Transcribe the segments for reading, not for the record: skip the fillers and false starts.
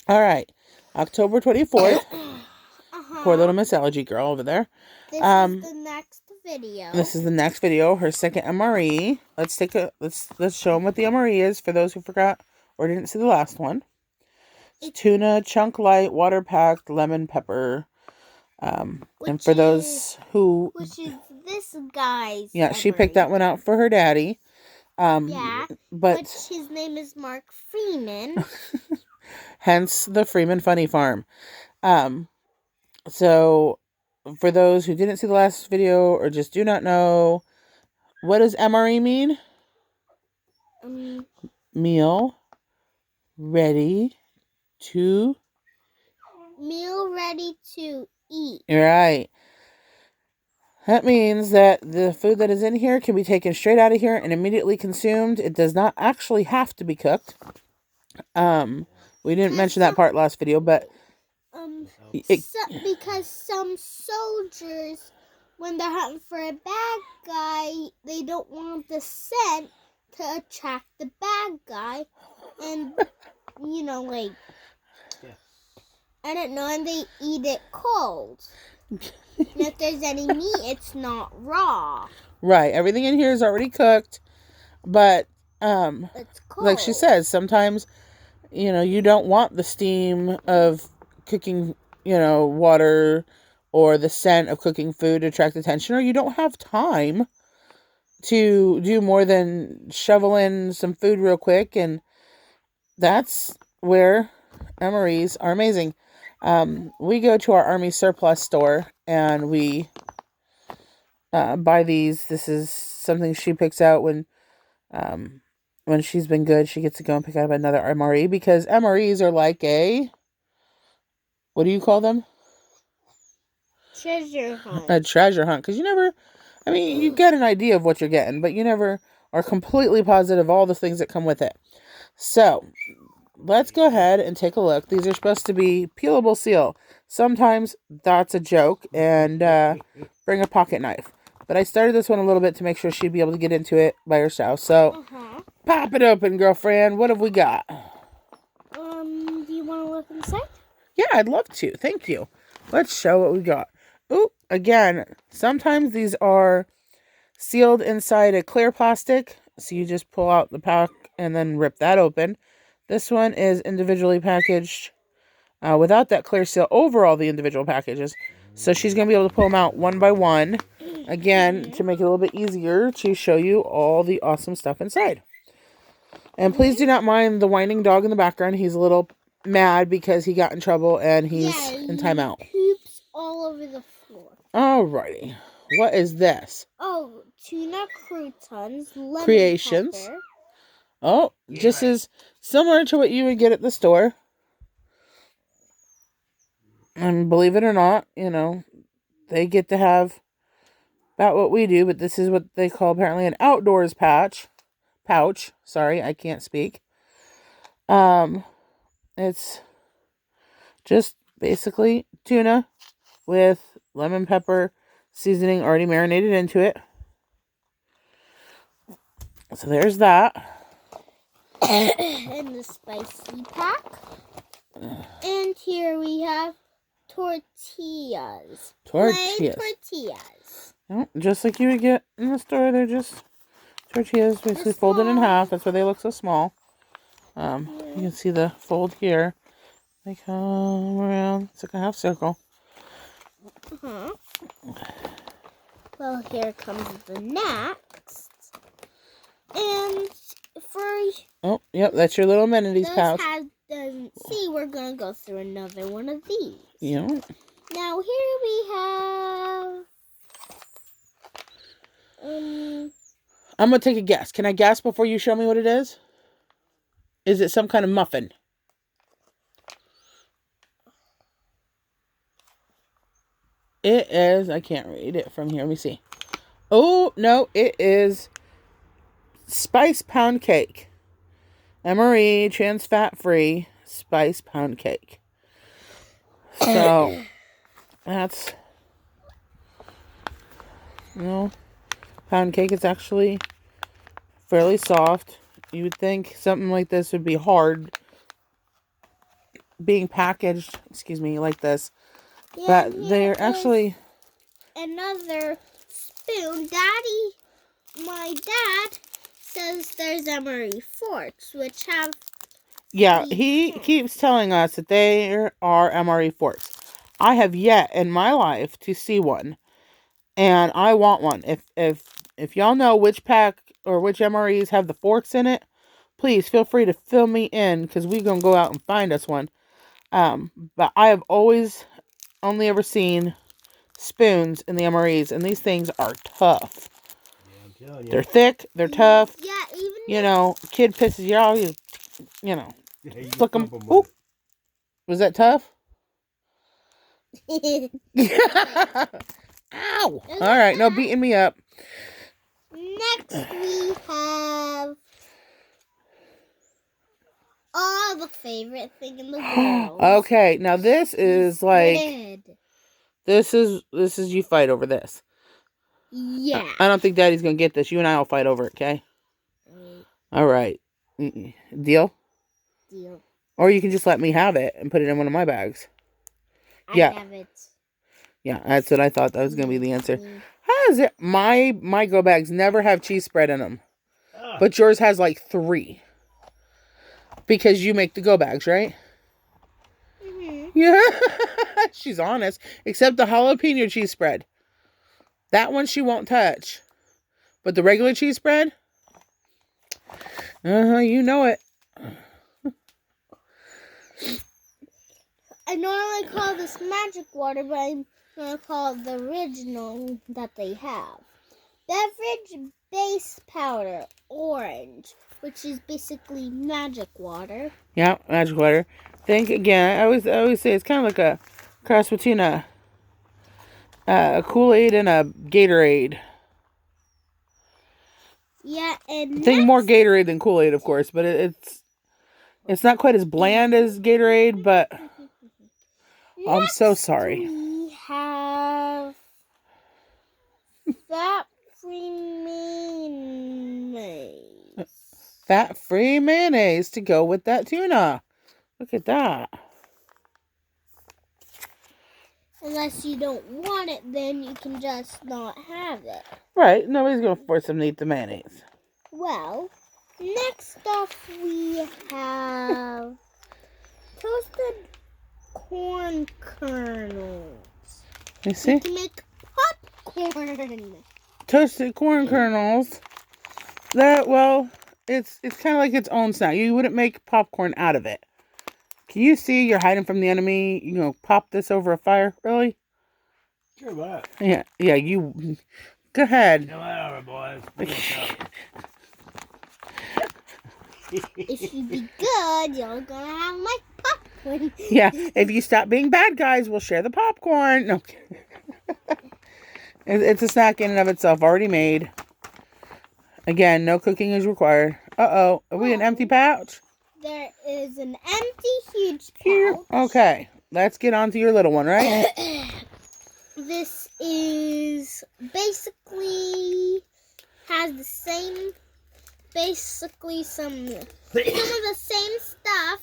All right. October 24th. Poor little Uh-huh. Miss Allergy Girl over there. This is the next video. This is the next video, her second MRE. Let's show them what the MRE is for those who forgot or didn't see the last one. It's tuna, chunk light, water packed, lemon pepper. And for those who... Which is this guy's Yeah, she picked that one out for her daddy. Yeah, but his name is Mark Freeman. Hence the Freeman Funny Farm. So for those who didn't see the last video or just do not know, what does MRE mean? Meal ready to eat. Right. That means that the food that is in here can be taken straight out of here and immediately consumed. It does not actually have to be cooked. We didn't mention that part last video, but because some soldiers, when they're hunting for a bad guy, they don't want the scent to attract the bad guy, and I don't know, and they eat it cold. And if there's any meat, it's not raw. Right. Everything in here is already cooked, but it's cold. Like she says, sometimes you don't want the steam of cooking, water or the scent of cooking food to attract attention, or you don't have time to do more than shovel in some food real quick, and that's where MREs are amazing. We go to our Army surplus store and we buy these. This is something she picks out when she's been good. She gets to go and pick out another MRE, because MREs are like what do you call them? Treasure hunt. A treasure hunt, because you get an idea of what you're getting, but you never are completely positive all the things that come with it. So let's go ahead and take a look. These are supposed to be peelable seal. Sometimes that's a joke, and bring a pocket knife. But I started this one a little bit to make sure she'd be able to get into it by herself. So pop it open, girlfriend. What have we got? Do you want to look inside? Yeah, I'd love to. Thank you. Let's show what we got. Ooh, again, sometimes these are sealed inside a clear plastic. So you just pull out the pack and then rip that open. This one is individually packaged without that clear seal over all the individual packages. So she's going to be able to pull them out one by one. Again, to make it a little bit easier to show you all the awesome stuff inside. And please do not mind the whining dog in the background. He's a little mad because he got in trouble and he's in timeout. Poops all over the floor. Alrighty. What is this? Oh, tuna croutons, lemon Creations. pepper. Oh, just as similar to what you would get at the store. And believe it or not, they get to have about what we do, but this is what they call apparently an outdoors pouch. Sorry, I can't speak. It's just basically tuna with lemon pepper seasoning already marinated into it. So there's that. And the spicy pack. And here we have tortillas. Plain tortillas. Oh, just like you would get in the store, they're just tortillas basically folded in half. That's why they look so small. You can see the fold here. They come around. It's like a half circle. Well, here comes the next. And oh, yep, that's your little amenities pouch. Doesn't see, we're going to go through another one of these. Yeah. Now, here we have... I'm going to take a guess. Can I guess before you show me what it is? Is it some kind of muffin? It is. I can't read it from here. Let me see. Oh, no. It is spice pound cake. MRE, trans fat free spice pound cake. So, that's... pound cake is actually fairly soft. You would think something like this would be hard being packaged, excuse me, like this. Yeah, But they're actually... Another spoon. My dad says there's Mre forks, which have... Yeah, he keeps telling us that there are MRE forks. I have yet in my life to see one, and I want one. If y'all know which pack or which MREs have the forks in it, please feel free to fill me in, because we're gonna go out and find us one. But I have always only ever seen spoons in the MREs, and these things are tough. Yeah, I'm telling you. They're thick, they're tough. Yeah, even you know, kid pisses you off, you know, Yeah, you flick them. thump 'em Oop. with Was that tough? next Ow! All right, no beating me up. we have all the favorite thing in the world. Okay, now this is like Bread. this is you fight over this. Yeah. I don't think Daddy's gonna get this. You and I will fight over it, okay? All right. Deal? Deal. Or you can just let me have it and put it in one of my bags. I Yeah. have it. Yeah, that's what I thought. That was gonna be the answer. How is it? My go bags never have cheese spread in them, but yours has like 3. Because you make the go bags, right? Mm-hmm. Yeah, she's honest. Except the jalapeno cheese spread. That one she won't touch. But the regular cheese spread? You know it. I normally call this magic water, but I'm going to call it the original that they have. Beverage base powder, orange, which is basically magic water. Yeah, magic water. Think again. I always say it's kind of like a cross between a Kool-Aid and a Gatorade. Yeah, and I think more Gatorade than Kool-Aid, of course, but it's not quite as bland as Gatorade, but I'm so sorry. We have fat-free mayonnaise. Fat-free mayonnaise to go with that tuna. Look at that. Unless you don't want it, then you can just not have it. Right, nobody's going to force them to eat the mayonnaise. Well, next off we have toasted corn kernels. You see? You can make popcorn. Toasted corn kernels. It's kind of like its own snack. You wouldn't make popcorn out of it. Can you see you're hiding from the enemy? You know, pop this over a fire? Really? Sure, what? Yeah, you... Go ahead. Come on over, boys. If you be good, you're gonna have my popcorn. Yeah, if you stop being bad guys, we'll share the popcorn. No. It's a snack in and of itself, already made. Again, no cooking is required. Uh-oh. Are we an empty pouch? There is an empty, huge pouch. Here. Okay. Let's get on to your little one, right? This is basically has the same, basically some of the same stuff.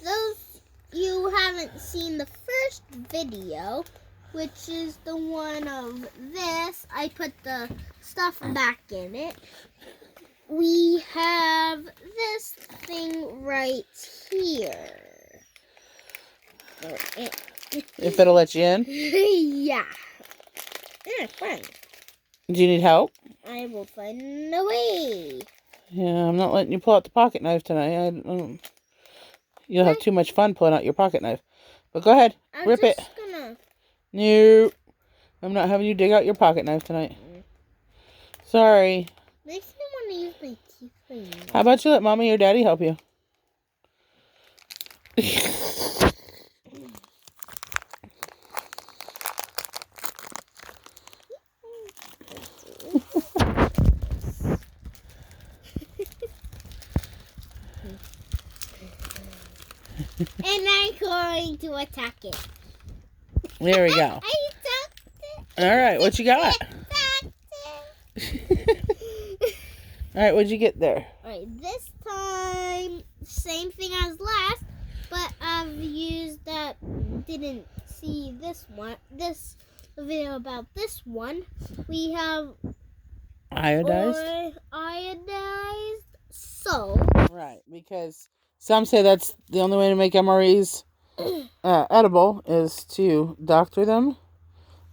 Those you haven't seen the first video, which is the one of this. I put the stuff back in it. We have this thing right here. If it'll let you in. Yeah. Yeah, fine. Do you need help? I will find a way. Yeah, I'm not letting you pull out the pocket knife tonight. You'll have too much fun pulling out your pocket knife. But go ahead. Rip it. No. I'm not having you dig out your pocket knife tonight. Sorry. Makes me want to use my teeth cleaner. How about you let Mommy or Daddy help you? And I'm going to attack it. There we go. I attacked it. All right, what you got? All right, what'd you get there? Alright, this time, same thing as last, but didn't see this video about this one, we have Iodized? iodized salt. Right, because some say that's the only way to make MREs edible is to doctor them.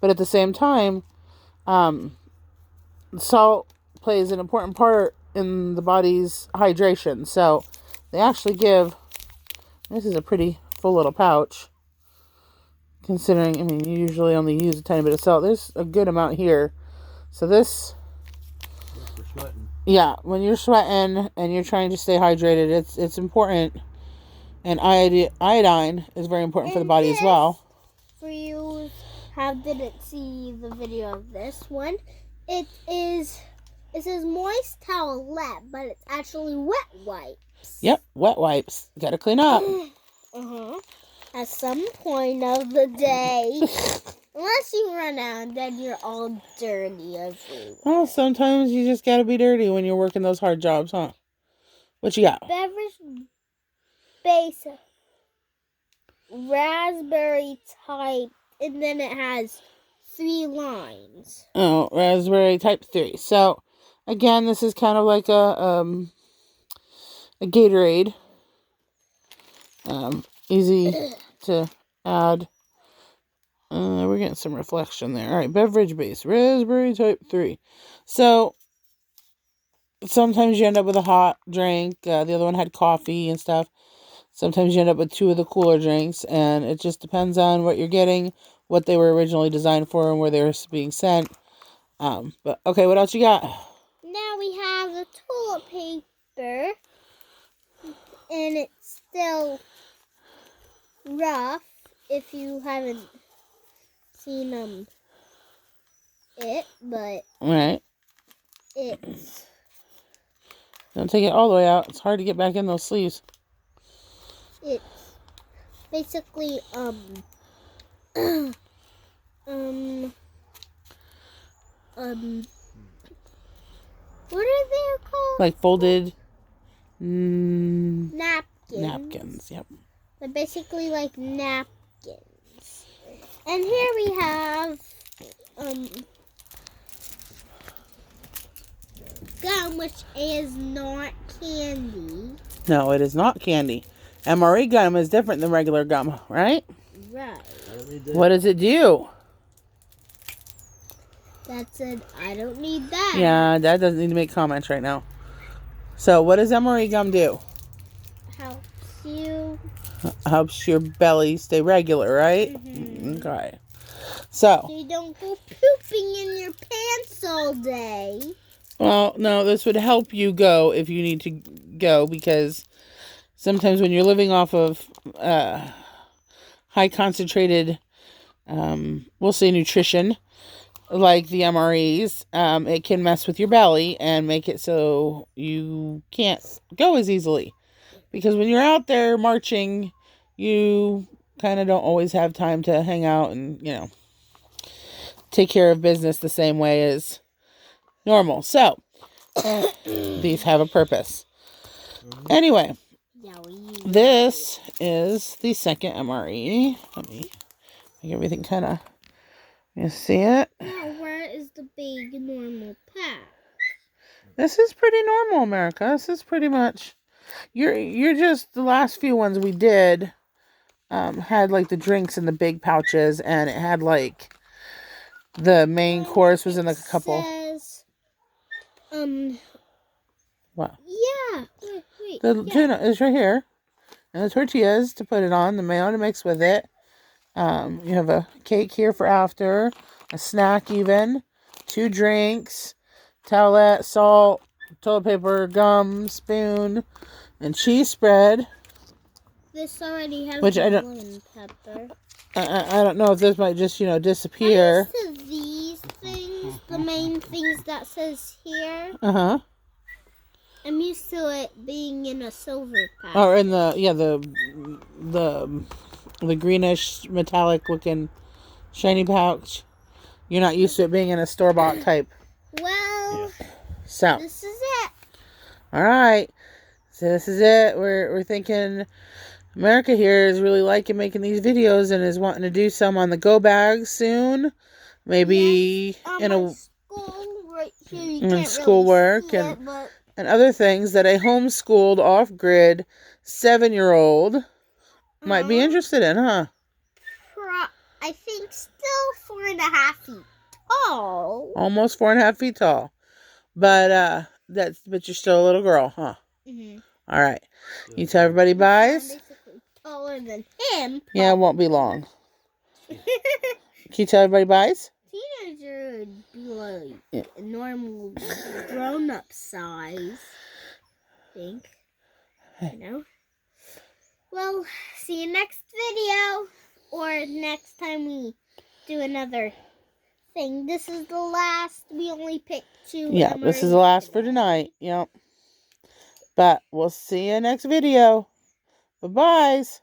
But at the same time, salt plays an important part in the body's hydration. So they actually give, this is a pretty full little pouch. Considering, I mean, you usually only use a tiny bit of salt. There's a good amount here. So this, For sweating. yeah, when you're sweating and you're trying to stay hydrated, it's important. And iodine is very important for the body as well. For you who didn't see the video of this one, it says moist towelette, but it's actually wet wipes. Yep, wet wipes. Gotta clean up. At some point of the day. Unless you run out and then you're all dirty everywhere. Well, sometimes you just gotta be dirty when you're working those hard jobs, huh? What you got? Beverage base raspberry type, and then it has 3 lines. Oh, raspberry type 3. So, again, this is kind of like a Gatorade. Easy to add. We're getting some reflection there. All right, beverage base, raspberry type 3. So, sometimes you end up with a hot drink. The other one had coffee and stuff. Sometimes you end up with 2 of the cooler drinks, and it just depends on what you're getting, what they were originally designed for, and where they were being sent. But okay, what else you got? Now we have the toilet paper, and it's still rough if you haven't seen it, but All right, it's don't take it all the way out. It's hard to get back in those sleeves. basically what are they called? Like folded Napkins. napkins. Yep. They're basically like napkins. And here we have gum, which is not candy. No, it is not candy. Mre gum is different than regular gum, right? Right. What does it do? That said, I don't need that. Yeah, Dad doesn't need to make comments right now. So, what does Mre gum do? Helps you. Helps your belly stay regular, right? Okay. So, You don't go pooping in your pants all day. well, no, this would help you go if you need to go, because sometimes when you're living off of high concentrated, we'll say nutrition, like the MREs, it can mess with your belly and make it so you can't go as easily. Because when you're out there marching, you kind of don't always have time to hang out and, take care of business the same way as normal. So, these have a purpose. Anyway, Yeah, this is the second MRE. Let me make everything kind of, you see it? Now, where is the big normal pack? This is pretty normal, America. This is pretty much, you're just, the last few ones we did had like the drinks in the big pouches, and it had like the main course was in like a couple. Says, What? yeah. Wait. The yeah. tuna is right here, and the tortillas to put it on, the mayo to mix with it. You have a cake here for after, a snack even, 2 drinks, towelette, salt, toilet paper, gum, spoon, and cheese spread. This already has Which I don't- lemon pepper. I don't know if this might just, disappear. I'm used to these things, the main things that says here. Uh-huh. I'm used to it being in a silver pack. Or in the greenish metallic looking shiny pouch. You're not used to it being in a store-bought type. Well, So, this is it. all right. So this is it. We're thinking America here is really liking making these videos and is wanting to do some on the go bag soon. Maybe Yes, in my a school right here, you in can't schoolwork really see it, but and other things that a homeschooled off-grid 7-year-old might be interested in, huh? I think still 4.5 feet tall. Almost 4.5 feet tall. But but you're still a little girl, huh? Mm-hmm. All right. You tell everybody byes? I'm basically taller than him. Yeah, it won't be long. Can you tell everybody byes? Teenager would be like a normal grown-up size, I think. You know? Well, see you next video. Or next time we do another thing. This is the last. We only picked 2. Yeah, this is the last for tonight. Yep. But we'll see you next video. Bye-byes.